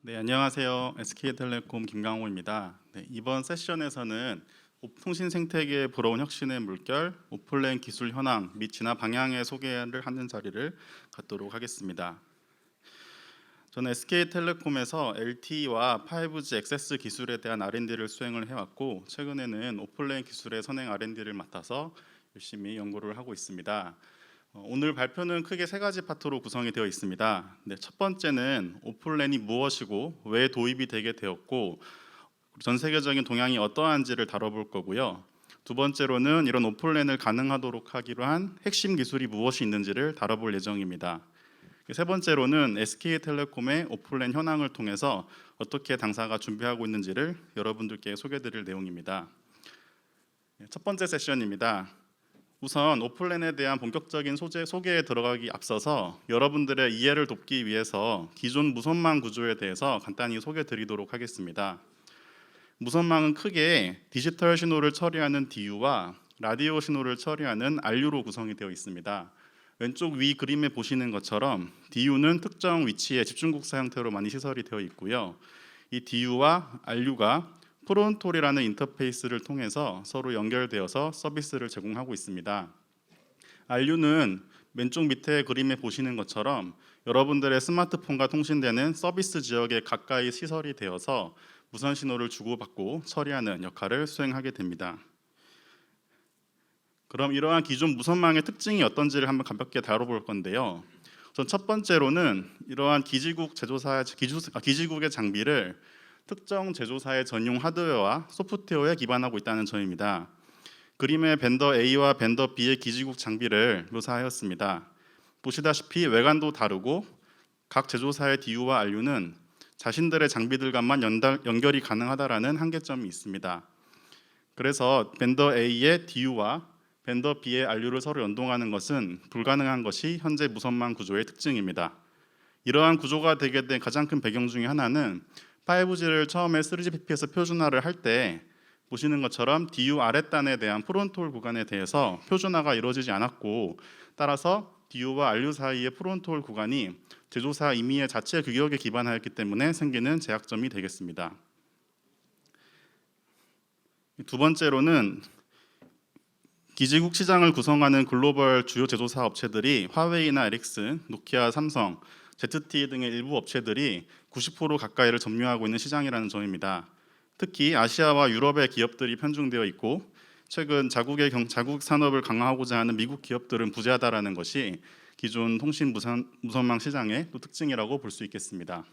네, 안녕하세요. SK텔레콤 김강호입니다. 네, 이번 세션에서는 통신 생태계에 불어온 혁신의 물결, 오플랜 기술 현황 및 진화 방향의 소개를 하는 자리를 갖도록 하겠습니다. 저는 SK텔레콤에서 LTE와 5G 액세스 기술에 대한 R&D를 수행을 해왔고, 최근에는 오플랜 기술의 선행 R&D를 맡아서 열심히 연구를 하고 있습니다. 오늘 발표는 크게 세 가지 파트로 구성이 되어 있습니다. 네, 첫 번째는 오플랜이 무엇이고 왜 도입이 되게 되었고 전 세계적인 동향이 어떠한지를 다뤄볼 거고요. 두 번째로는 이런 오플랜을 가능하도록 하기로 한 핵심 기술이 무엇이 있는지를 다뤄볼 예정입니다. 세 번째로는 SK텔레콤의 오플랜 현황을 통해서 어떻게 당사가 준비하고 있는지를 여러분들께 소개드릴 내용입니다. 첫 번째 세션입니다. 우선 오플랜에 대한 본격적인 소개에 들어가기 앞서서 여러분들의 이해를 돕기 위해서 기존 무선망 구조에 대해서 간단히 소개드리도록 하겠습니다. 무선망은 크게 디지털 신호를 처리하는 DU와 라디오 신호를 처리하는 RU로 구성이 되어 있습니다. 왼쪽 위 그림에 보시는 것처럼 DU는 특정 위치에 집중국사 형태로 많이 시설이 되어 있고요. 이 DU와 RU가 프론톨이라는 인터페이스를 통해서 서로 연결되어서 서비스를 제공하고 있습니다. RU는 왼쪽 밑에 그림에 보시는 것처럼 여러분들의 스마트폰과 통신되는 서비스 지역에 가까이 시설이 되어서 무선 신호를 주고받고 처리하는 역할을 수행하게 됩니다. 그럼 이러한 기존 무선망의 특징이 어떤지를 한번 가볍게 다뤄볼 건데요. 우선 첫 번째로는 이러한 기지국의 장비를 특정 제조사의 전용 하드웨어와 소프트웨어에 기반하고 있다는 점입니다. 그림의 벤더 A와 벤더 B의 기지국 장비를 묘사하였습니다. 보시다시피 외관도 다르고 각 제조사의 DU와 RU는 자신들의 장비들과만 연결이 가능하다라는 한계점이 있습니다. 그래서 벤더 A의 DU와 벤더 B의 RU를 서로 연동하는 것은 불가능한 것이 현재 무선망 구조의 특징입니다. 이러한 구조가 되게 된 가장 큰 배경 중에 하나는 5G를 처음에 3GPP에서 표준화를 할 때 보시는 것처럼 DU 아랫단에 대한 프론톨 구간에 대해서 표준화가 이루어지지 않았고, 따라서 DU와 RU 사이의 프론톨 구간이 제조사 임의의 자체 규격에 기반하였기 때문에 생기는 제약점이 되겠습니다. 두 번째로는 기지국 시장을 구성하는 글로벌 주요 제조사 업체들이 화웨이나 에릭슨, 노키아, 삼성, ZTE 등의 일부 업체들이 90% 가까이를 점유하고 있는 시장이라는 점입니다. 특히 아시아와 유럽의 기업들이 편중되어 있고 최근 자국 산업을 강화하고자 하는 미국 기업들은 부재하다라는 것이 기존 통신 무선망 시장의 또 특징이라고 볼 수 있겠습니다.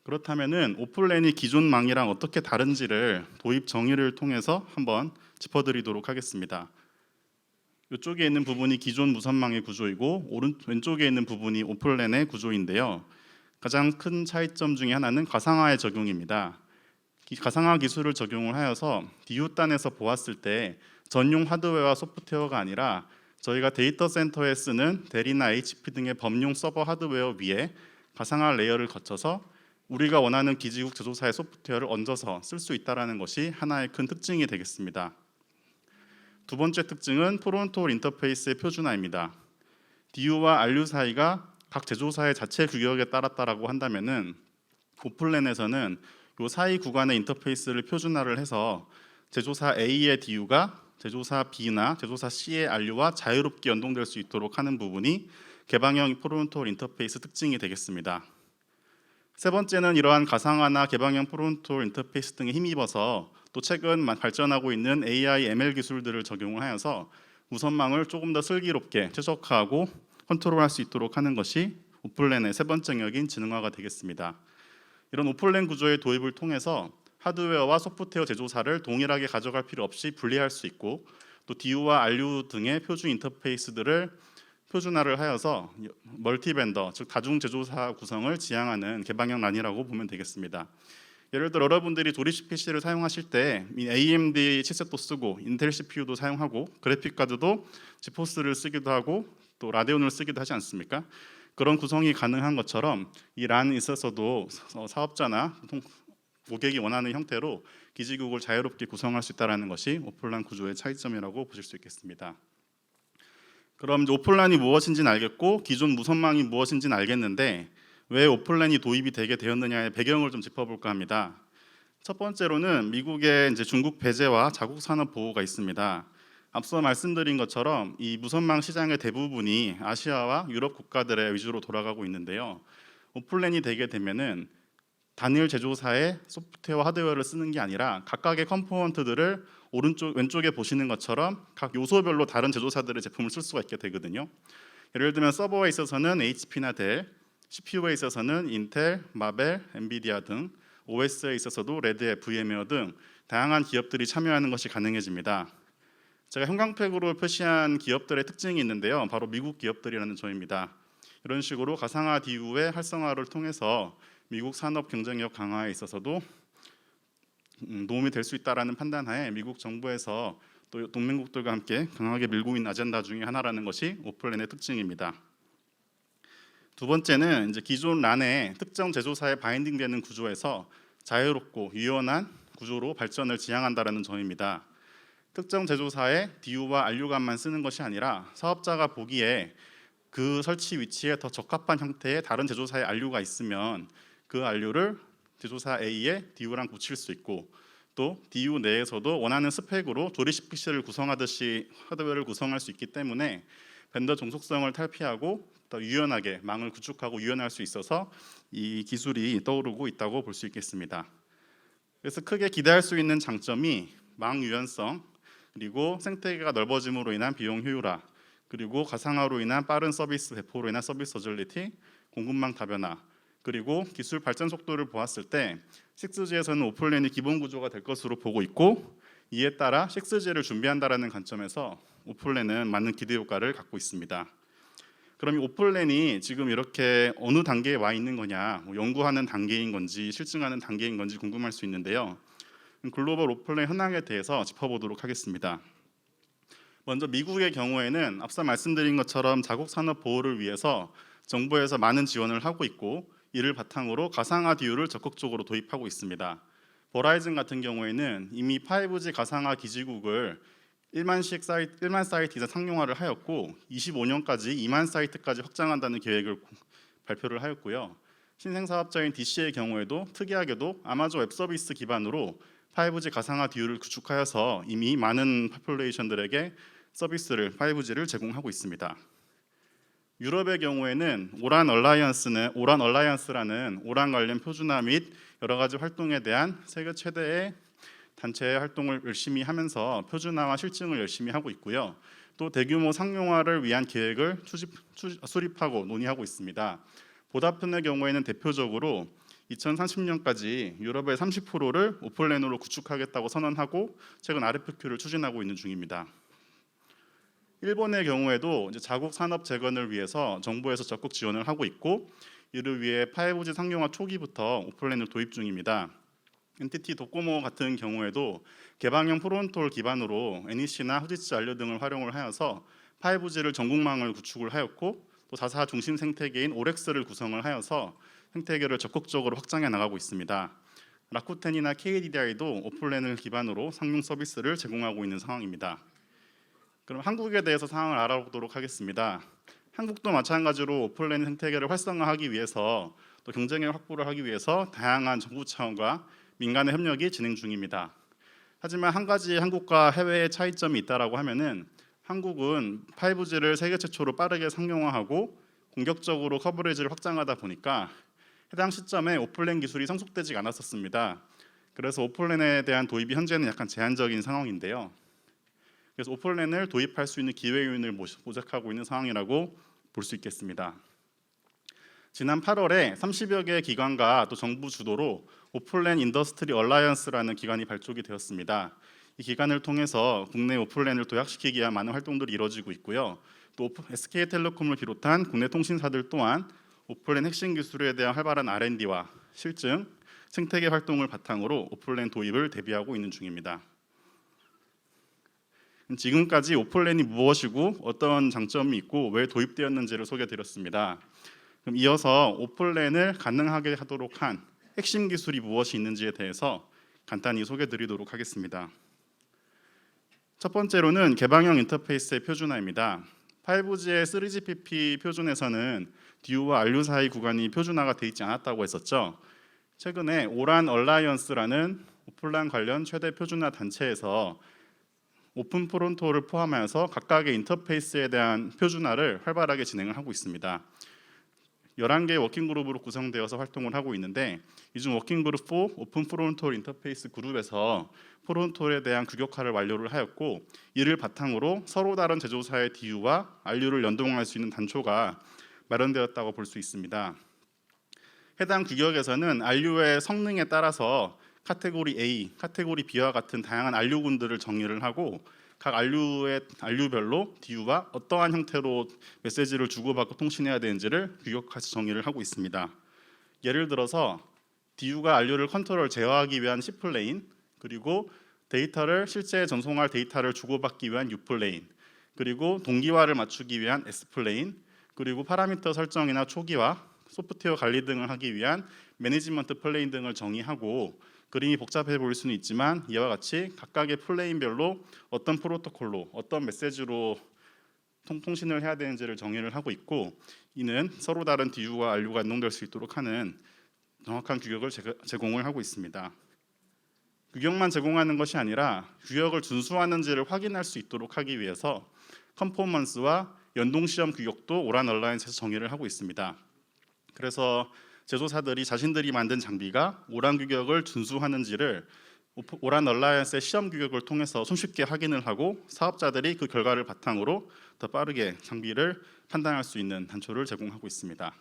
그렇다면은 오플랜이 기존 망이랑 어떻게 다른지를 도입 정의를 통해서 한번 짚어드리도록 하겠습니다. 이쪽에 있는 부분이 기존 무선망의 구조이고 왼쪽에 있는 부분이 오플랜의 구조인데요. 가장 큰 차이점 중에 하나는 가상화의 적용입니다. 가상화 기술을 적용을 하여서 DU단에서 보았을 때 전용 하드웨어와 소프트웨어가 아니라 저희가 데이터 센터에 쓰는 델이나 HP 등의 범용 서버 하드웨어 위에 가상화 레이어를 거쳐서 우리가 원하는 기지국 제조사의 소프트웨어를 얹어서 쓸 수 있다는 것이 하나의 큰 특징이 되겠습니다. 두 번째 특징은 프론톨 인터페이스의 표준화입니다. DU와 RU 사이가 각 제조사의 자체 규격에 따랐다라고 한다면은 오플랜에서는 이 사이 구간의 인터페이스를 표준화를 해서 제조사 A의 DU가 제조사 B나 제조사 C의 RU와 자유롭게 연동될 수 있도록 하는 부분이 개방형 프론톨 인터페이스 특징이 되겠습니다. 세 번째는 이러한 가상화나 개방형 프론톨 인터페이스 등에 힘입어서 또 최근 발전하고 있는 AI, ML 기술들을 적용하여서 무선망을 조금 더 슬기롭게 최적화하고 컨트롤할 수 있도록 하는 것이 오플랜의 세 번째 영역인 지능화가 되겠습니다. 이런 오플랜 구조의 도입을 통해서 하드웨어와 소프트웨어 제조사를 동일하게 가져갈 필요 없이 분리할 수 있고 또 DU와 RU 등의 표준 인터페이스들을 표준화를 하여서 멀티벤더, 즉 다중 제조사 구성을 지향하는 개방형 란이라고 보면 되겠습니다. 예를 들어 여러분들이 조립식 PC를 사용하실 때 AMD 칩셋도 쓰고 인텔 CPU도 사용하고 그래픽 카드도 지포스를 쓰기도 하고 또 라데온을 쓰기도 하지 않습니까? 그런 구성이 가능한 것처럼 이 란에 있어서도 사업자나 고객이 원하는 형태로 기지국을 자유롭게 구성할 수 있다는 것이 오플란 구조의 차이점이라고 보실 수 있겠습니다. 그럼 이제 오플란이 무엇인지는 알겠고 기존 무선망이 무엇인지는 알겠는데 왜 오플랜이 도입이 되게 되었느냐의 배경을 좀 짚어볼까 합니다. 첫 번째로는 미국의 이제 중국 배제와 자국 산업 보호가 있습니다. 앞서 말씀드린 것처럼 이 무선망 시장의 대부분이 아시아와 유럽 국가들의 위주로 돌아가고 있는데요. 오플랜이 되게 되면은 단일 제조사의 소프트웨어 하드웨어를 쓰는 게 아니라 각각의 컴포넌트들을 오른쪽 왼쪽에 보시는 것처럼 각 요소별로 다른 제조사들의 제품을 쓸 수가 있게 되거든요. 예를 들면 서버에 있어서는 HP나 델, CPU에 있어서는 인텔, 마벨, 엔비디아 등, OS에 있어서도 레드, VM웨어 등 다양한 기업들이 참여하는 것이 가능해집니다. 제가 형광색으로 표시한 기업들의 특징이 있는데요. 바로 미국 기업들이라는 점입니다. 이런 식으로 가상화 DU의 활성화를 통해서 미국 산업 경쟁력 강화에 있어서도 도움이 될 수 있다라는 판단하에 미국 정부에서 또 동맹국들과 함께 강하게 밀고 있는 아젠다 중에 하나라는 것이 오플랜의 특징입니다. 두 번째는 이제 기존 란의 특정 제조사에 바인딩되는 구조에서 자유롭고 유연한 구조로 발전을 지향한다라는 점입니다. 특정 제조사의 DU와 RU관만 쓰는 것이 아니라 사업자가 보기에 그 설치 위치에 더 적합한 형태의 다른 제조사의 RU가 있으면 그 RU를 제조사 A의 DU랑 붙일 수 있고, 또 DU 내에서도 원하는 스펙으로 조립식 PC를 구성하듯이 하드웨어를 구성할 수 있기 때문에 벤더 종속성을 탈피하고 더 유연하게 망을 구축하고 유연할 수 있어서 이 기술이 떠오르고 있다고 볼 수 있겠습니다. 그래서 크게 기대할 수 있는 장점이 망 유연성, 그리고 생태계가 넓어짐으로 인한 비용 효율화, 그리고 가상화로 인한 빠른 서비스 배포로 인한 서비스 어질리티, 공급망 다변화, 그리고 기술 발전 속도를 보았을 때 6G에서는 오플랜이 기본 구조가 될 것으로 보고 있고, 이에 따라 6G를 준비한다라는 관점에서 오플랜은 많은 기대 효과를 갖고 있습니다. 그럼 이 오플랜이 지금 이렇게 어느 단계에 와 있는 거냐, 연구하는 단계인 건지 실증하는 단계인 건지 궁금할 수 있는데요. 글로벌 오플랜 현황에 대해서 짚어보도록 하겠습니다. 먼저 미국의 경우에는 앞서 말씀드린 것처럼 자국 산업 보호를 위해서 정부에서 많은 지원을 하고 있고, 이를 바탕으로 가상화 DU를 적극적으로 도입하고 있습니다. 버라이즌 같은 경우에는 이미 5G 가상화 기지국을 1만 사이트 이상 상용화를 하였고 25년까지 2만 사이트까지 확장한다는 계획을 발표를 하였고요. 신생사업자인 DC의 경우에도 특이하게도 아마존 웹서비스 기반으로 5G 가상화 DU를 구축하여서 이미 많은 포퓰레이션들에게 서비스를 5G를 제공하고 있습니다. 유럽의 경우에는 오란 얼라이언스라는 오란 관련 표준화 및 여러 가지 활동에 대한 세계 최대의 단체 활동을 열심히 하면서 표준화와 실증을 열심히 하고 있고요. 또 대규모 상용화를 위한 계획을 수립하고 논의하고 있습니다. 보다폰의 경우에는 대표적으로 2030년까지 유럽의 30%를 오플랜으로 구축하겠다고 선언하고 최근 RFQ를 추진하고 있는 중입니다. 일본의 경우에도 이제 자국 산업 재건을 위해서 정부에서 적극 지원을 하고 있고, 이를 위해 5G 상용화 초기부터 오플랜을 도입 중입니다. NTT 도코모 같은 경우에도 개방형 프론톨 기반으로 NEC나 후지츠 알료 등을 활용을 하여서 5G를 전국망을 구축을 하였고, 또 4사 중심 생태계인 오렉스를 구성을 하여서 생태계를 적극적으로 확장해 나가고 있습니다. 라쿠텐이나 KDDI도 오플랜을 기반으로 상용 서비스를 제공하고 있는 상황입니다. 그럼 한국에 대해서 상황을 알아보도록 하겠습니다. 한국도 마찬가지로 오플랜 생태계를 활성화하기 위해서 또 경쟁력 확보를 하기 위해서 다양한 정부 차원과 민간의 협력이 진행 중입니다. 하지만 한 가지 한국과 해외의 차이점이 있다라고 하면은 한국은 5G를 세계 최초로 빠르게 상용화하고 공격적으로 커버리지를 확장하다 보니까 해당 시점에 오플랜 기술이 성숙되지 않았었습니다. 그래서 오플랜에 대한 도입이 현재는 약간 제한적인 상황인데요. 그래서 오플랜을 도입할 수 있는 기회 요인을 모색하고 있는 상황이라고 볼 수 있겠습니다. 지난 8월에 30여 개의 기관과 또 정부 주도로 오플랜 인더스트리 얼라이언스라는 기관이 발족이 되었습니다. 이 기관을 통해서 국내 오플랜을 도약시키기 위한 많은 활동들이 이루어지고 있고요. 또 SK텔레콤을 비롯한 국내 통신사들 또한 오플랜 핵심 기술에 대한 활발한 R&D와 실증, 생태계 활동을 바탕으로 오플랜 도입을 대비하고 있는 중입니다. 지금까지 오플랜이 무엇이고 어떤 장점이 있고 왜 도입되었는지를 소개해드렸습니다. 그럼 이어서 오플랜을 가능하게 하도록 한 핵심 기술이 무엇이 있는지에 대해서 간단히 소개해드리도록 하겠습니다. 첫 번째로는 개방형 인터페이스의 표준화입니다. 5G의 3GPP 표준에서는 DU와 RU 사이 구간이 표준화가 돼 있지 않았다고 했었죠. 최근에 오란 얼라이언스라는 오플란 관련 최대 표준화 단체에서 오픈 프론토를 포함해서 각각의 인터페이스에 대한 표준화를 활발하게 진행을 하고 있습니다. 11개의 워킹그룹으로 구성되어서 활동을 하고 있는데, 이 중 워킹그룹 4 오픈 프론토 인터페이스 그룹에서 프론토에 대한 규격화를 완료를 하였고, 이를 바탕으로 서로 다른 제조사의 DU와 RU를 연동할 수 있는 단초가 마련되었다고 볼 수 있습니다. 해당 규격에서는 RU의 성능에 따라서 카테고리 A, 카테고리 B와 같은 다양한 RU군들을 정의를 하고, 각 RU별로 DU와 어떠한 형태로 메시지를 주고받고 통신해야 되는지를 규격화해서 정의를 하고 있습니다. 예를 들어서 DU가 RU를 컨트롤 제어하기 위한 C 플레인, 그리고 데이터를 실제 전송할 데이터를 주고받기 위한 U 플레인, 그리고 동기화를 맞추기 위한 S 플레인, 그리고 파라미터 설정이나 초기화, 소프트웨어 관리 등을 하기 위한 매니지먼트 플레인 등을 정의하고, 그림이 복잡해 보일 수는 있지만 이와 같이 각각의 플레인별로 어떤 프로토콜로 어떤 메시지로 통신을 해야 되는지를 정의를 하고 있고, 이는 서로 다른 DU와 RU가 연동될 수 있도록 하는 정확한 규격을 제공을 하고 있습니다. 규격만 제공하는 것이 아니라 규격을 준수하는지를 확인할 수 있도록 하기 위해서 컨포먼스와 연동 시험 규격도 오란 얼라이언스에서 정의를 하고 있습니다. 그래서 제조사들이 자신들이 만든 장비가 오란 규격을 준수하는지를 오란 얼라이언스의 시험 규격을 통해서 손쉽게 확인을 하고, 사업자들이 그 결과를 바탕으로 더 빠르게 장비를 판단할 수 있는 단초를 제공하고 있습니다.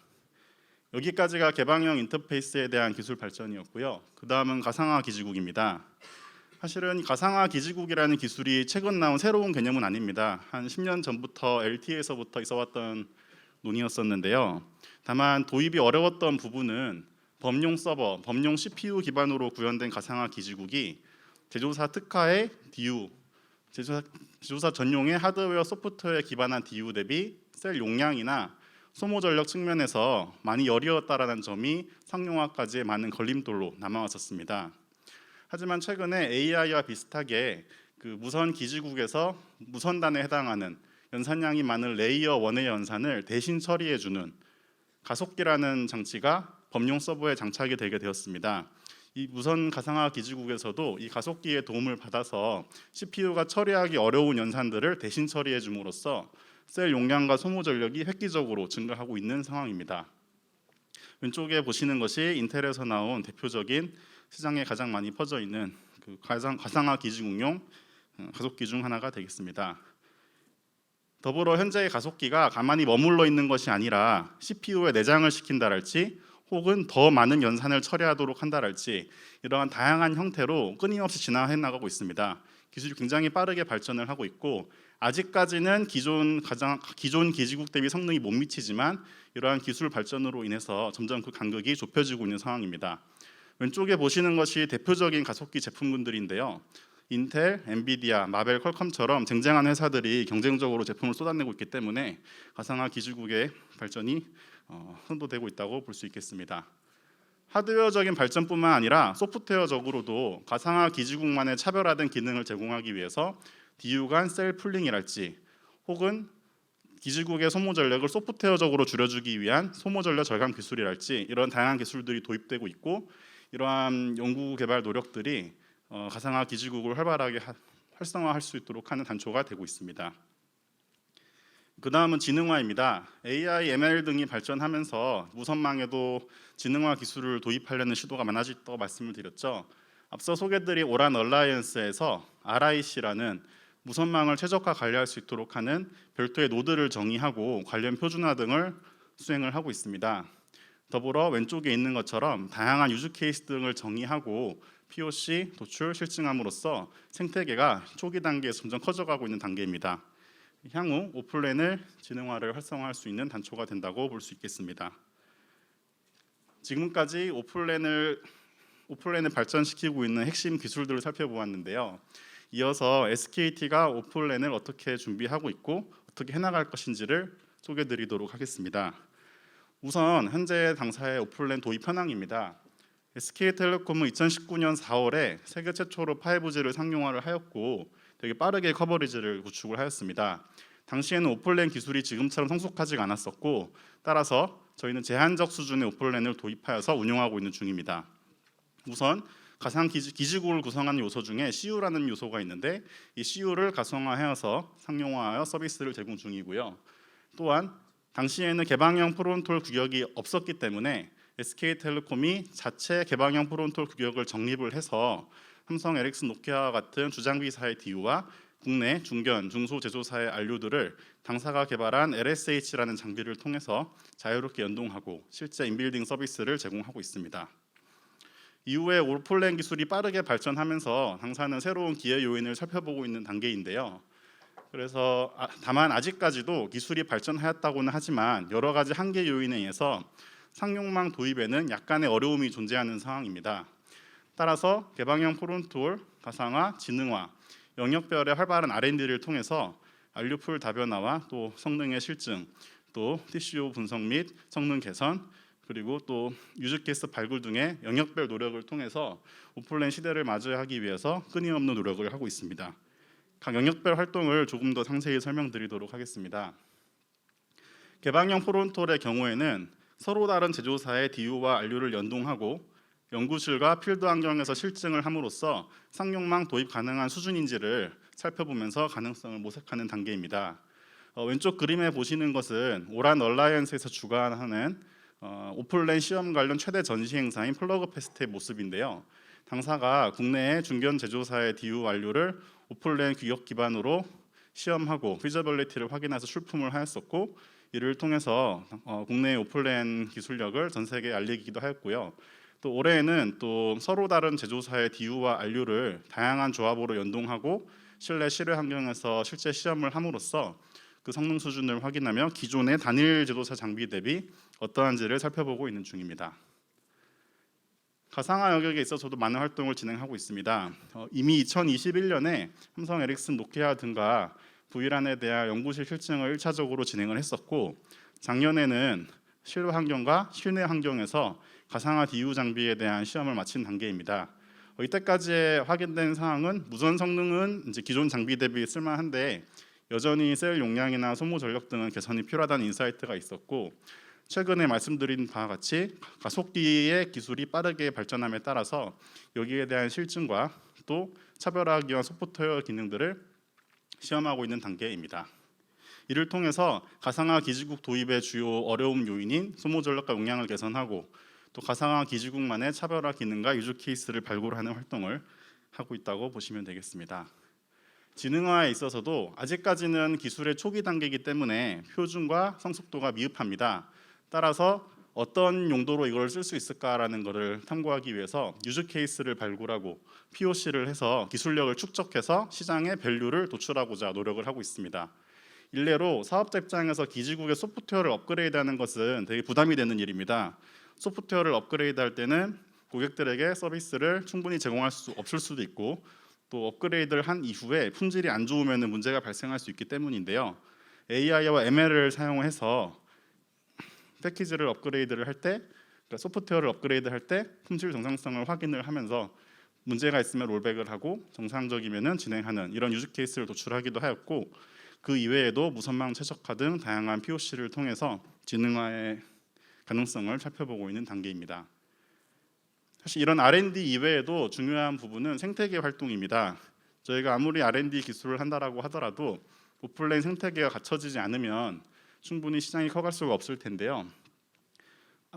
여기까지가 개방형 인터페이스에 대한 기술 발전이었고요. 그 다음은 가상화 기지국입니다. 사실은 가상화 기지국이라는 기술이 최근 나온 새로운 개념은 아닙니다. 한 10년 전부터 LTE에서부터 있어왔던 논의였었는데요. 다만 도입이 어려웠던 부분은 범용 서버, 범용 CPU 기반으로 구현된 가상화 기지국이 제조사 특화의 DU, 제조사 전용의 하드웨어 소프트웨어에 기반한 DU 대비 셀 용량이나 소모 전력 측면에서 많이 어려웠다라는 점이 상용화까지의 많은 걸림돌로 남아왔었습니다. 하지만 최근에 AI와 비슷하게 그 무선 기지국에서 무선단에 해당하는 연산량이 많은 레이어 1의 연산을 대신 처리해주는 가속기라는 장치가 범용 서버에 장착이 되게 되었습니다. 이 무선 가상화 기지국에서도 이 가속기의 도움을 받아서 CPU가 처리하기 어려운 연산들을 대신 처리해 줌으로써 셀 용량과 소모 전력이 획기적으로 증가하고 있는 상황입니다. 왼쪽에 보시는 것이 인텔에서 나온 대표적인 시장에 가장 많이 퍼져 있는 그 가상화 기지국용 가속기 중 하나가 되겠습니다. 더불어 현재의 가속기가 가만히 머물러 있는 것이 아니라 CPU에 내장을 시킨다랄지 혹은 더 많은 연산을 처리하도록 한다랄지 이러한 다양한 형태로 끊임없이 진화해 나가고 있습니다. 기술이 굉장히 빠르게 발전을 하고 있고, 아직까지는 기존 기지국 대비 성능이 못 미치지만 이러한 기술 발전으로 인해서 점점 그 간극이 좁혀지고 있는 상황입니다. 왼쪽에 보시는 것이 대표적인 가속기 제품군들인데요. 인텔, 엔비디아, 마벨, 퀄컴처럼 쟁쟁한 회사들이 경쟁적으로 제품을 쏟아내고 있기 때문에 가상화 기지국의 발전이 선도되고 있다고 볼 수 있겠습니다. 하드웨어적인 발전뿐만 아니라 소프트웨어적으로도 가상화 기지국만의 차별화된 기능을 제공하기 위해서 DU 간 셀 풀링이랄지 혹은 기지국의 소모 전력을 소프트웨어적으로 줄여주기 위한 소모 전력 절감 기술이랄지 이런 다양한 기술들이 도입되고 있고, 이러한 연구 개발 노력들이 가상화 기지국을 활발하게 활성화할 수 있도록 하는 단초가 되고 있습니다. 그 다음은 지능화입니다. AI, ML 등이 발전하면서 무선망에도 지능화 기술을 도입하려는 시도가 많아졌다고 말씀을 드렸죠. 앞서 소개드린 오란 얼라이언스에서 RIC라는 무선망을 최적화 관리할 수 있도록 하는 별도의 노드를 정의하고 관련 표준화 등을 수행을 하고 있습니다. 더불어 왼쪽에 있는 것처럼 다양한 유즈 케이스 등을 정의하고 POC, 도출, 실증함으로써 생태계가 초기 단계에서 점점 커져가고 있는 단계입니다. 향후 오플랜을 지능화를 활성화할 수 있는 단초가 된다고 볼 수 있겠습니다. 지금까지 오플랜을 발전시키고 있는 핵심 기술들을 살펴보았는데요. 이어서 SKT가 오플랜을 어떻게 준비하고 있고 어떻게 해나갈 것인지를 소개드리도록 하겠습니다. 우선 현재 당사의 오플랜 도입 현황입니다. SK텔레콤은 2019년 4월에 세계 최초로 5G를 상용화를 하였고 되게 빠르게 커버리지를 구축을 하였습니다. 당시에는 오플랜 기술이 지금처럼 성숙하지가 않았었고, 따라서 저희는 제한적 수준의 오플랜을 도입하여서 운용하고 있는 중입니다. 우선 가상 기지국을 구성하는 요소 중에 CU라는 요소가 있는데 이 CU를 가상화하여서 상용화하여 서비스를 제공 중이고요. 또한 당시에는 개방형 프론톨 규격이 없었기 때문에 SK텔레콤이 자체 개방형 프론톨 규격을 정립을 해서 삼성, 에릭슨, 노키아와 같은 주장비사의 DU와 국내 중견, 중소 제조사의 RU들을 당사가 개발한 LSH라는 장비를 통해서 자유롭게 연동하고 실제 인빌딩 서비스를 제공하고 있습니다. 이후에 오플랜 기술이 빠르게 발전하면서 당사는 새로운 기회 요인을 살펴보고 있는 단계인데요. 그래서 다만 아직까지도 기술이 발전하였다고는 하지만 여러 가지 한계 요인에 의해서 상용망 도입에는 약간의 어려움이 존재하는 상황입니다. 따라서 개방형 프론톨, 가상화, 지능화, 영역별의 활발한 R&D를 통해서 RU풀 다변화와 또 성능의 실증, 또 TCO 분석 및 성능 개선, 그리고 또 유즈케이스 발굴 등의 영역별 노력을 통해서 오플랜 시대를 맞이하기 위해서 끊임없는 노력을 하고 있습니다. 각 영역별 활동을 조금 더 상세히 설명드리도록 하겠습니다. 개방형 프론톨의 경우에는 서로 다른 제조사의 DU와 RU를 연동하고 연구실과 필드 환경에서 실증을 함으로써 상용망 도입 가능한 수준인지를 살펴보면서 가능성을 모색하는 단계입니다. 왼쪽 그림에 보시는 것은 오란 얼라이언스에서 주관하는 오플랜 시험 관련 최대 전시 행사인 플러그 페스트의 모습인데요. 당사가 국내의 중견 제조사의 DU 완료를 오플랜 규격 기반으로 시험하고 피저빌리티를 확인해서 출품을 하였었고 이를 통해서 국내의 오플랜 기술력을 전 세계에 알리기도 하였고요. 또 올해에는 또 서로 다른 제조사의 DU와 RU를 다양한 조합으로 연동하고 실내 실외 환경에서 실제 시험을 함으로써 그 성능 수준을 확인하며 기존의 단일 제조사 장비 대비 어떠한지를 살펴보고 있는 중입니다. 가상화 영역에 있어서도 많은 활동을 진행하고 있습니다. 이미 2021년에 삼성, 에릭슨, 노키아 등과 V란에 대한 연구실 실증을 1차적으로 진행을 했었고 작년에는 실외 환경과 실내 환경에서 가상화 DU 장비에 대한 시험을 마친 단계입니다. 이때까지 확인된 사항은 무선 성능은 이제 기존 장비 대비 쓸만한데 여전히 셀 용량이나 소모 전력 등은 개선이 필요하다는 인사이트가 있었고 최근에 말씀드린 바와 같이 가속기의 기술이 빠르게 발전함에 따라서 여기에 대한 실증과 또 차별화하기 위한 소프트웨어 기능들을 시험하고 있는 단계입니다. 이를 통해서 가상화 기지국 도입의 주요 어려움 요인인 소모 전력과 용량을 개선하고 또 가상화 기지국만의 차별화 기능과 유즈 케이스를 발굴하는 활동을 하고 있다고 보시면 되겠습니다. 지능화에 있어서도 아직까지는 기술의 초기 단계이기 때문에 표준과 성숙도가 미흡합니다. 따라서 어떤 용도로 이걸 쓸 수 있을까라는 것을 탐구하기 위해서 유즈 케이스를 발굴하고 POC를 해서 기술력을 축적해서 시장에 밸류를 도출하고자 노력을 하고 있습니다. 일례로 사업자 입장에서 기지국의 소프트웨어를 업그레이드하는 것은 되게 부담이 되는 일입니다. 소프트웨어를 업그레이드할 때는 고객들에게 서비스를 충분히 제공할 수 없을 수도 있고 또 업그레이드를 한 이후에 품질이 안 좋으면 문제가 발생할 수 있기 때문인데요. AI와 ML을 사용해서 패키지를 업그레이드를 할 때, 그러니까 소프트웨어를 업그레이드할 때 품질 정상성을 확인을 하면서 문제가 있으면 롤백을 하고 정상적이면 진행하는 이런 유즈 케이스를 도출하기도 하였고 그 이외에도 무선망 최적화 등 다양한 POC를 통해서 지능화의 가능성을 살펴보고 있는 단계입니다. 사실 이런 R&D 이외에도 중요한 부분은 생태계 활동입니다. 저희가 아무리 R&D 기술을 한다라고 하더라도 오플랜 생태계가 갖춰지지 않으면 충분히 시장이 커갈 수가 없을 텐데요.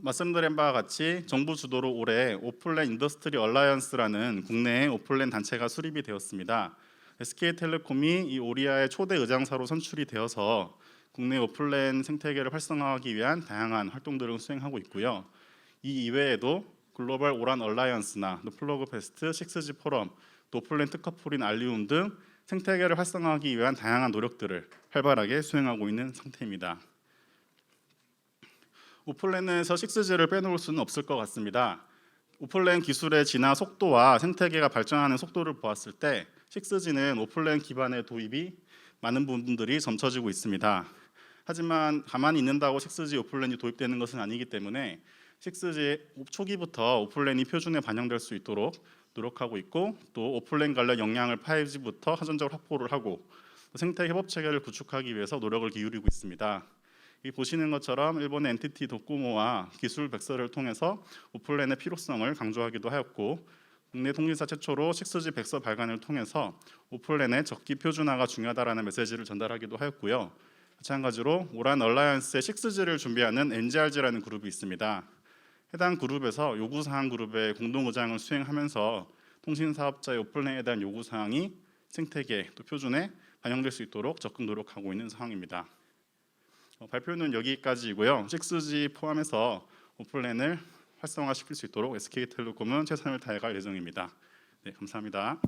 말씀드린 바와 같이 정부 주도로 올해 오플랜 인더스트리 얼라이언스라는 국내의 오플랜 단체가 수립이 되었습니다. SK텔레콤이 이 오리아의 초대 의장사로 선출이 되어서 국내 오플랜 생태계를 활성화하기 위한 다양한 활동들을 수행하고 있고요. 이 이외에도 글로벌 오란 얼라이언스나 플러그 페스트, 6G 포럼, 또 오플랜 특허풀인 알리움 등 생태계를 활성화하기 위한 다양한 노력들을 활발하게 수행하고 있는 상태입니다. 오플랜에서 6G를 빼놓을 수는 없을 것 같습니다. 오플랜 기술의 진화 속도와 생태계가 발전하는 속도를 보았을 때 6G는 오플랜 기반의 도입이 많은 부분들이 점쳐지고 있습니다. 하지만 가만히 있는다고 6G 오플랜이 도입되는 것은 아니기 때문에 6G 초기부터 오플랜이 표준에 반영될 수 있도록 노력하고 있고 또 오플랜 관련 역량을 5G부터 사전적으로 확보를 하고 생태 협업 체계를 구축하기 위해서 노력을 기울이고 있습니다. 이 보시는 것처럼 일본의 NTT 도코모와 기술 백서를 통해서 오플랜의 필요성을 강조하기도 하였고, 국내 통신사 최초로 6G 백서 발간을 통해서 오플랜의 적기 표준화가 중요하다라는 메시지를 전달하기도 하였고요. 마찬가지로 오란 얼라이언스의 6G를 준비하는 NGRG라는 그룹이 있습니다. 해당 그룹에서 요구사항 그룹의 공동의장을 수행하면서 통신사업자의 오플랜에 대한 요구사항이 생태계 또 표준에 반영될 수 있도록 적극 노력하고 있는 상황입니다. 발표는 여기까지이고요. 6G 포함해서 오플랜을 활성화시킬 수 있도록 SK텔레콤은 최선을 다해갈 예정입니다. 네, 감사합니다.